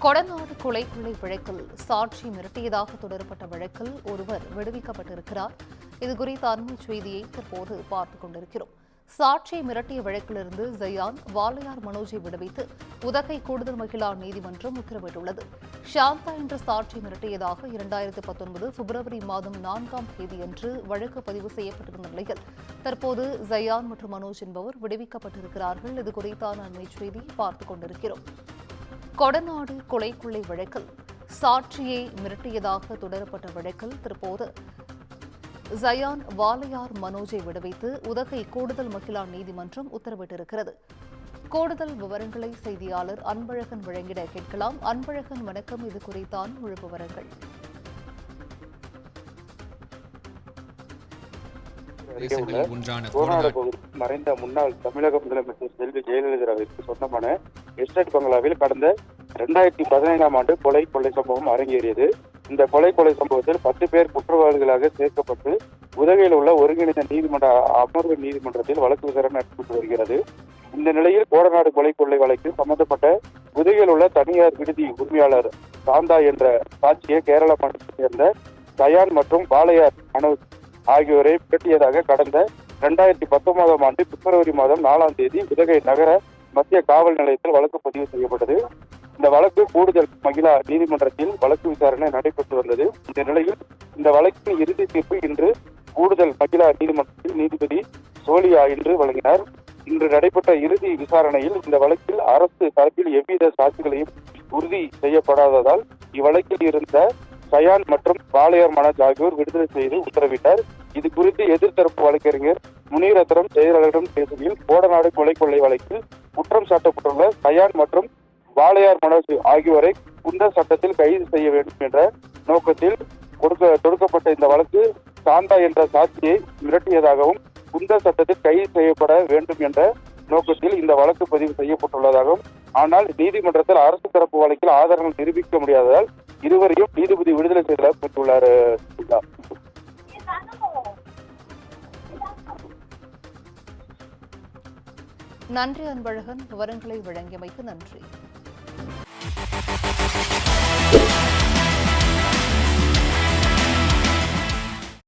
கொடநாடு கொலை வழக்கில் சாட்சி மிரட்டியதாக தொடரப்பட்ட வழக்கில் ஒருவர் விடுவிக்கப்பட்டிருக்கிறார். இதுகுறித்த அண்மை செய்தியை தற்போது பார்த்துக் கொண்டிருக்கிறோம். சாட்சியை மிரட்டிய வழக்கிலிருந்து ஜயான், வாளையார் மனோஜை விடுவித்து உதகை கூடுதல் மகிழா நீதிமன்றம் உத்தரவிட்டுள்ளது. சாந்தா என்ற சாட்சி மிரட்டியதாக 2019 பிப்ரவரி மாதம் 4ஆம் தேதியன்று வழக்கு பதிவு செய்யப்பட்டிருந்த நிலையில் தற்போது ஜயான் மற்றும் மனோஜ் என்பவர் விடுவிக்கப்பட்டிருக்கிறார்கள். இதுகுறித்தான அண்மை செய்தியை பார்த்துக் கொண்டிருக்கிறோம். கொடநாடு கொலை வழக்கில் சாட்சியை மிரட்டியதாக தொடரப்பட்ட வழக்கில் தற்போது ஜயான், வாளையார் மனோஜை விடுவித்து உதகை கூடுதல் மகிழா நீதிமன்றம் உத்தரவிட்டிருக்கிறது. கூடுதல் விவரங்களை செய்தியாளர் அன்பழகன் வழங்கிட கேட்கலாம். அன்பழகன், வணக்கம். இது குறித்தான முழு விவரங்கள். மறைந்த முன்னாள் தமிழக முதலமைச்சர் செல்வி ஜெயலலிதாவிற்கு சொந்தமான எஸ்டேட் பங்களாவில் கடந்த 2015ஆம் ஆண்டு கொலை சம்பவம் அரங்கேறியது. இந்த கொலை சம்பவத்தில் 10 பேர் குற்றவாளிகளாக சேர்க்கப்பட்டு உதகையில் உள்ள ஒருங்கிணைந்த நீதிமன்ற அமர்வு நீதிமன்றத்தில் வழக்கு விசாரணை நடத்தப்பட்டு வருகிறது. இந்த நிலையில் கோடநாடு கொலை வழக்கில் சம்பந்தப்பட்ட உதகையில் உள்ள தனியார் விடுதி உரிமையாளர் சாந்தா என்ற சாட்சியை கேரள மாநிலத்தைச் சேர்ந்த ஜயான் மற்றும் வாளையார் மனோஜ் ஆகியோரை மிரட்டியதாக கடந்த 2019ஆம் ஆண்டு பிப்ரவரி மாதம் 4ஆம் தேதி உதகை நகர மத்திய காவல் நிலையத்தில் வழக்கு பதிவு செய்யப்பட்டது. இந்த வழக்கு கூடுதல் மகிழா நீதிமன்றத்தில் வழக்கு விசாரணை நடைபெற்று வந்தது. இந்த நிலையில் இந்த வழக்கின் இறுதி தீர்ப்பு இன்று கூடுதல் மகிழா நீதிமன்றத்தில் நீதிபதி சோலியா இன்று வழங்கினார். இன்று நடைபெற்ற இறுதி விசாரணையில் இந்த வழக்கில் அரசு தரப்பில் எவ்வித சாட்சிகளையும் உறுதி செய்யப்படாததால் இவ்வழக்கில் இருந்த சயான் மற்றும் வாளையார் மனோஜ் ஆகியோர் விடுதலை செய்து உத்தரவிட்டார். இது குறித்து எதிர்த்தரப்பு வழக்கறிஞர் முனீரத்னம் செய்தியாளர்களிடம் பேசுகையில், கோடநாடு கொலை வழக்கில் குற்றம் சாட்டப்பட்டுள்ள சயான் மற்றும் வாளையார் மனோஜ் ஆகியோரை குண்டர் சட்டத்தில் கைது செய்ய வேண்டும் என்ற நோக்கத்தில் தொடுக்கப்பட்ட இந்த வழக்கு சாந்தா என்ற சாட்சியை மிரட்டியதாகவும் குண்டர் சட்டத்தில் கைது செய்யப்பட வேண்டும் என்ற நோக்கத்தில் இந்த வழக்கு பதிவு செய்யப்பட்டுள்ளதாகவும், ஆனால் நீதிமன்றத்தில் அரசு தரப்பு வழக்கில் ஆதாரங்கள் நிரூபிக்க முடியாததால் இருவரையும் நீதிபதி விடுதலை செய்ய பெற்றுள்ளார். நன்றி அன்பழகன், விவரங்களை வழங்கியமைக்கு நன்றி.